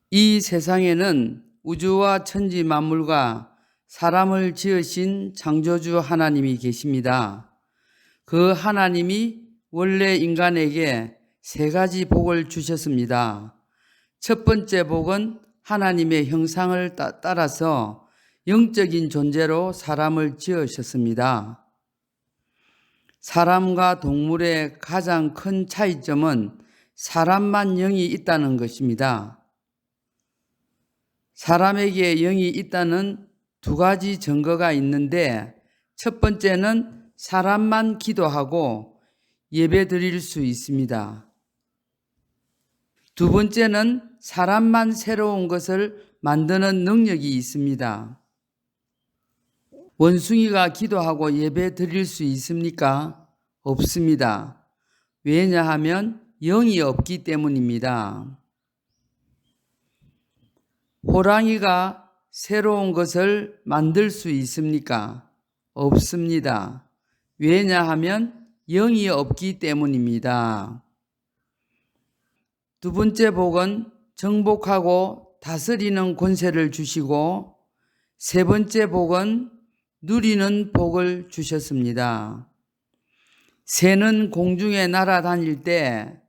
이 세상에는 우주와 천지 만물과 사람을 지으신 창조주 하나님이 계십니다. 그 하나님이 원래 인간에게 세 가지 복을 주셨습니다. 첫 번째 복은 하나님의 형상을 따라서 영적인 존재로 사람을 지으셨습니다. 사람과 동물의 가장 큰 차이점은 사람만 영이 있다는 것입니다. 사람에게 영이 있다는 두 가지 증거가 있는데, 첫 번째는 사람만 기도하고 예배 드릴 수 있습니다. 두 번째는 사람만 새로운 것을 만드는 능력이 있습니다. 원숭이가 기도하고 예배 드릴 수 있습니까? 없습니다. 왜냐하면 영이 없기 때문입니다. 호랑이가 새로운 것을 만들 수 있습니까? 없습니다. 왜냐하면 영이 없기 때문입니다. 두 번째 복은 정복하고 다스리는 권세를 주시고, 세 번째 복은 누리는 복을 주셨습니다. 새는 공중에 날아다닐 때,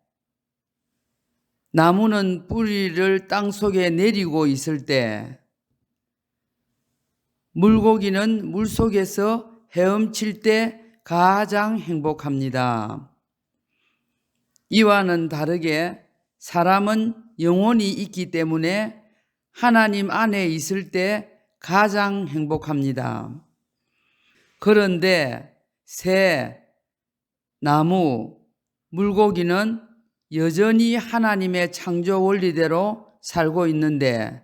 나무는 뿌리를 땅속에 내리고 있을 때, 물고기는 물속에서 헤엄칠 때 가장 행복합니다. 이와는 다르게 사람은 영혼이 있기 때문에 하나님 안에 있을 때 가장 행복합니다. 그런데 새, 나무, 물고기는 여전히 하나님의 창조 원리대로 살고 있는데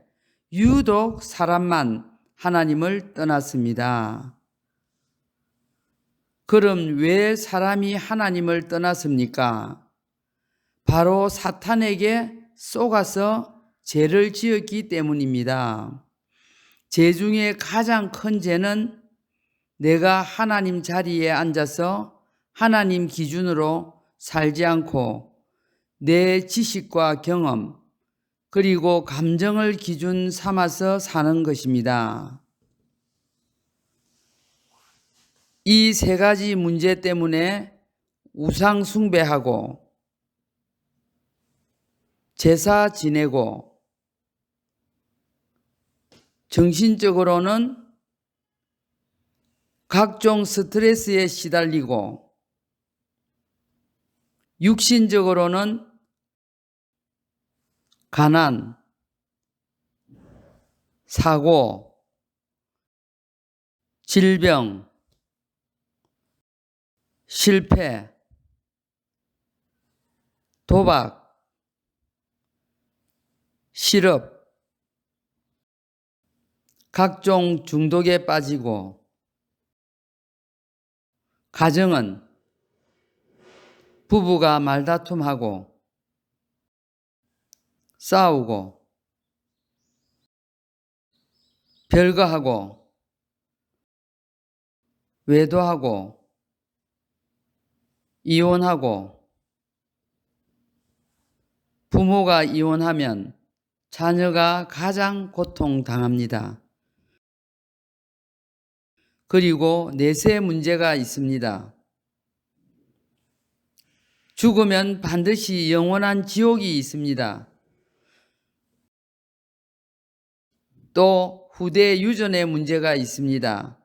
유독 사람만 하나님을 떠났습니다. 그럼 왜 사람이 하나님을 떠났습니까? 바로 사탄에게 속아서 죄를 지었기 때문입니다. 죄 중에 가장 큰 죄는 내가 하나님 자리에 앉아서 하나님 기준으로 살지 않고 내 지식과 경험 그리고 감정을 기준 삼아서 사는 것입니다. 이 세 가지 문제 때문에 우상 숭배하고 제사 지내고 정신적으로는 각종 스트레스에 시달리고 육신적으로는 가난, 사고, 질병, 실패, 도박, 실업, 각종 중독에 빠지고, 가정은 부부가 말다툼하고 싸우고 별거하고 외도하고 이혼하고, 부모가 이혼하면 자녀가 가장 고통당합니다. 그리고 내세 문제가 있습니다. 죽으면 반드시 영원한 지옥이 있습니다. 또 후대 유전의 문제가 있습니다.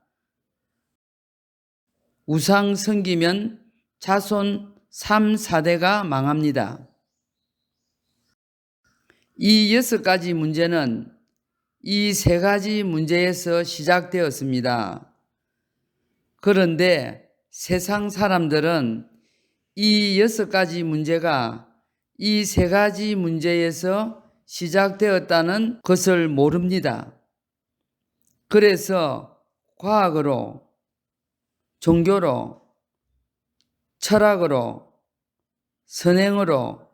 우상 섬기면 자손 3, 4대가 망합니다. 이 6가지 문제는 이 3가지 문제에서 시작되었습니다. 그런데 세상 사람들은 이 6가지 문제가 이 3가지 문제에서 시작되었다는 것을 모릅니다. 그래서 과학으로, 종교로, 철학으로, 선행으로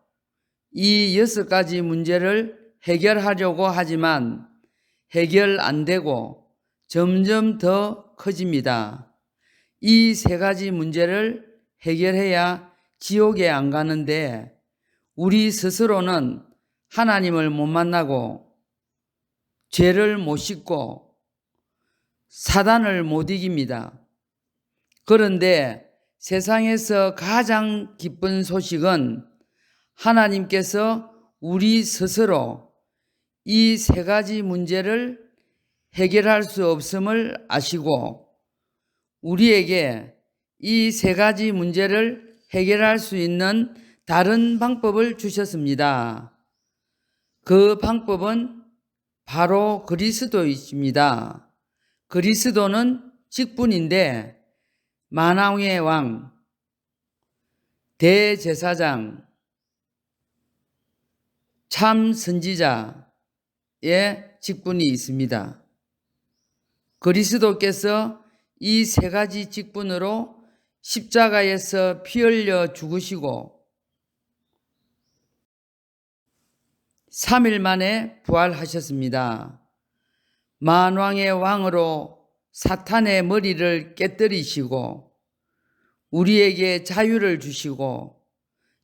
이 6가지 문제를 해결하려고 하지만 해결 안 되고 점점 더 커집니다. 이 3가지 문제를 해결해야 지옥에 안 가는데 우리 스스로는 하나님을 못 만나고 죄를 못 씻고 사단을 못 이깁니다. 그런데 세상에서 가장 기쁜 소식은 하나님께서 우리 스스로 이 세 가지 문제를 해결할 수 없음을 아시고 우리에게 이 세 가지 문제를 해결할 수 있는 다른 방법을 주셨습니다. 그 방법은 바로 그리스도이십니다. 그리스도는 직분인데 만왕의 왕, 대제사장, 참 선지자의 직분이 있습니다. 그리스도께서 이 세 가지 직분으로 십자가에서 피 흘려 죽으시고 3일 만에 부활하셨습니다. 만왕의 왕으로 사탄의 머리를 깨뜨리시고 우리에게 자유를 주시고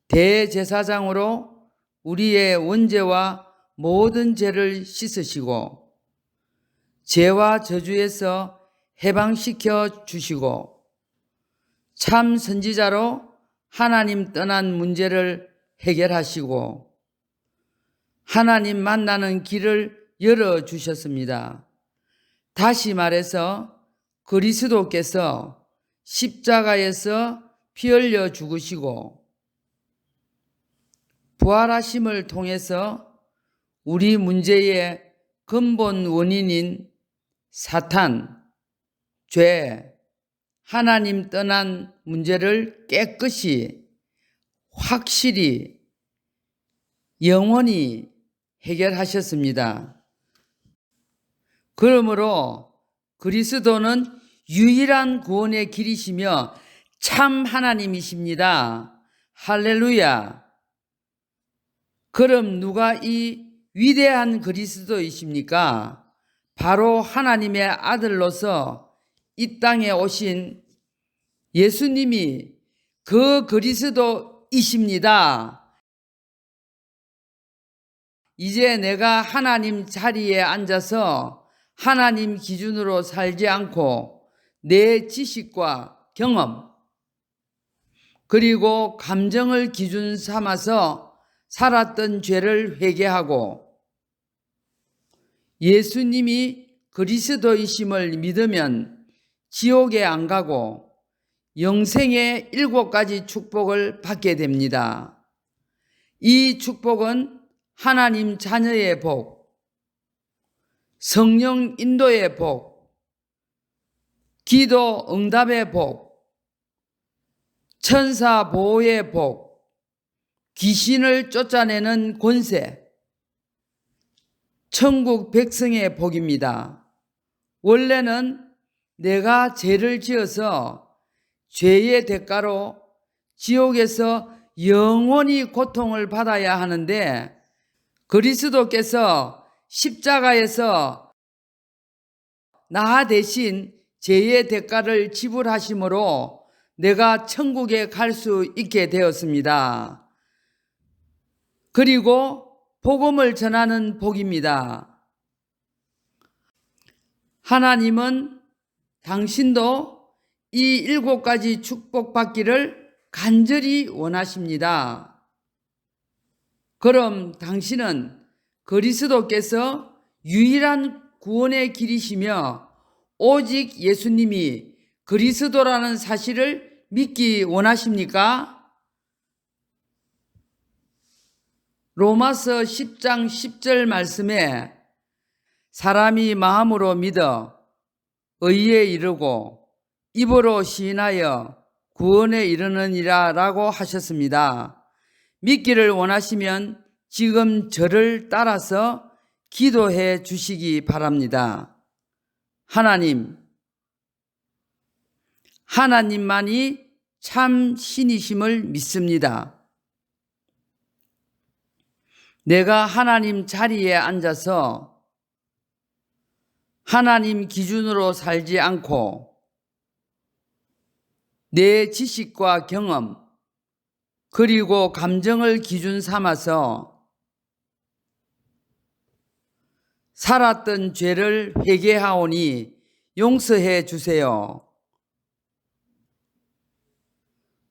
대제사장으로 우리의 원죄와 모든 죄를 씻으시고 죄와 저주에서 해방시켜 주시고 참 선지자로 하나님 떠난 문제를 해결하시고 하나님 만나는 길을 열어주셨습니다. 다시 말해서 그리스도께서 십자가에서 피 흘려 죽으시고 부활하심을 통해서 우리 문제의 근본 원인인 사탄, 죄, 하나님 떠난 문제를 깨끗이, 확실히, 영원히 해결하셨습니다. 그러므로 그리스도는 유일한 구원의 길이시며 참 하나님이십니다. 할렐루야. 그럼 누가 이 위대한 그리스도이십니까? 바로 하나님의 아들로서 이 땅에 오신 예수님이 그 그리스도이십니다. 이제 내가 하나님 자리에 앉아서 하나님 기준으로 살지 않고 내 지식과 경험 그리고 감정을 기준 삼아서 살았던 죄를 회개하고 예수님이 그리스도이심을 믿으면 지옥에 안 가고 영생의 7가지 축복을 받게 됩니다. 이 축복은 하나님 자녀의 복, 성령 인도의 복, 기도 응답의 복, 천사 보호의 복, 귀신을 쫓아내는 권세, 천국 백성의 복입니다. 원래는 내가 죄를 지어서 죄의 대가로 지옥에서 영원히 고통을 받아야 하는데 그리스도께서 십자가에서 나 대신 죄의 대가를 지불하심으로 내가 천국에 갈 수 있게 되었습니다. 그리고 복음을 전하는 복입니다. 하나님은 당신도 이 7가지 축복받기를 간절히 원하십니다. 그럼 당신은 그리스도께서 유일한 구원의 길이시며 오직 예수님이 그리스도라는 사실을 믿기 원하십니까? 로마서 10장 10절 말씀에 사람이 마음으로 믿어 의에 이르고 입으로 시인하여 구원에 이르느니라 라고 하셨습니다. 믿기를 원하시면 지금 저를 따라서 기도해 주시기 바랍니다. 하나님만이 참 신이심을 믿습니다. 내가 하나님 자리에 앉아서 하나님 기준으로 살지 않고 내 지식과 경험 그리고 감정을 기준 삼아서 살았던 죄를 회개하오니 용서해 주세요.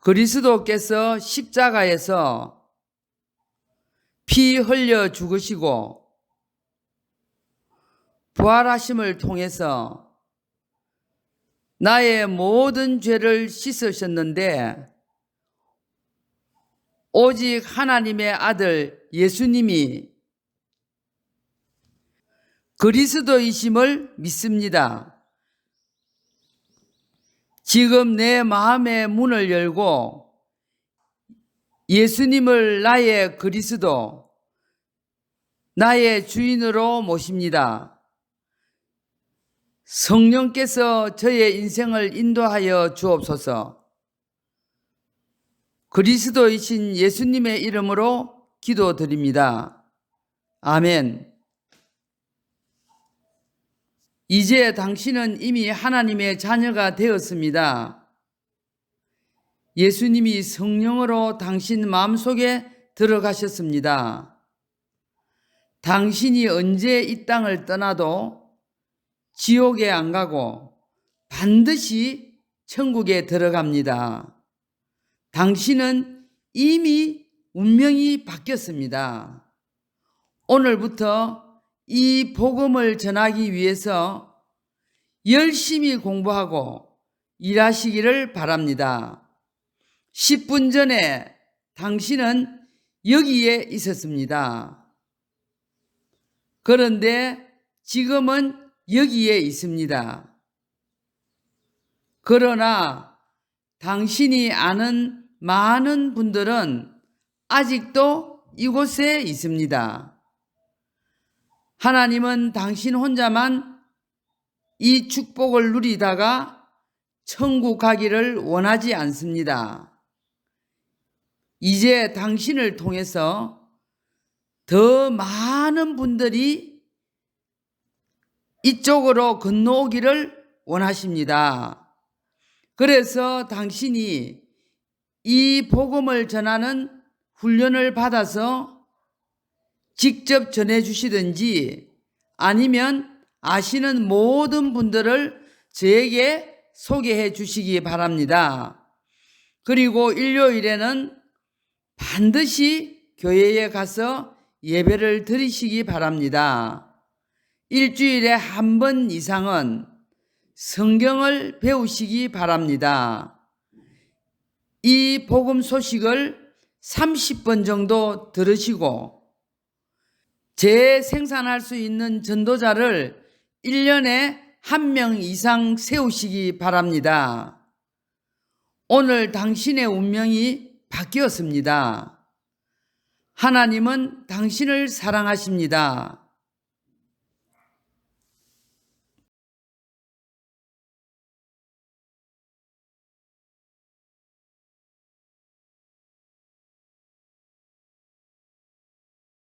그리스도께서 십자가에서 피 흘려 죽으시고 부활하심을 통해서 나의 모든 죄를 씻으셨는데 오직 하나님의 아들 예수님이 그리스도이심을 믿습니다. 지금 내 마음의 문을 열고 예수님을 나의 그리스도, 나의 주인으로 모십니다. 성령께서 저의 인생을 인도하여 주옵소서. 그리스도이신 예수님의 이름으로 기도드립니다. 아멘. 이제 당신은 이미 하나님의 자녀가 되었습니다. 예수님이 성령으로 당신 마음속에 들어가셨습니다. 당신이 언제 이 땅을 떠나도 지옥에 안 가고 반드시 천국에 들어갑니다. 당신은 이미 운명이 바뀌었습니다. 오늘부터 이 복음을 전하기 위해서 열심히 공부하고 일하시기를 바랍니다. 10분 전에 당신은 여기에 있었습니다. 그런데 지금은 여기에 있습니다. 그러나 당신이 아는 많은 분들은 아직도 이곳에 있습니다. 하나님은 당신 혼자만 이 축복을 누리다가 천국 가기를 원하지 않습니다. 이제 당신을 통해서 더 많은 분들이 이쪽으로 건너오기를 원하십니다. 그래서 당신이 이 복음을 전하는 훈련을 받아서 직접 전해주시든지 아니면 아시는 모든 분들을 저에게 소개해 주시기 바랍니다. 그리고 일요일에는 반드시 교회에 가서 예배를 드리시기 바랍니다. 일주일에 한 번 이상은 성경을 배우시기 바랍니다. 이 복음 소식을 30번 정도 들으시고 재생산할 수 있는 전도자를 1년에 1명 이상 세우시기 바랍니다. 오늘 당신의 운명이 바뀌었습니다. 하나님은 당신을 사랑하십니다.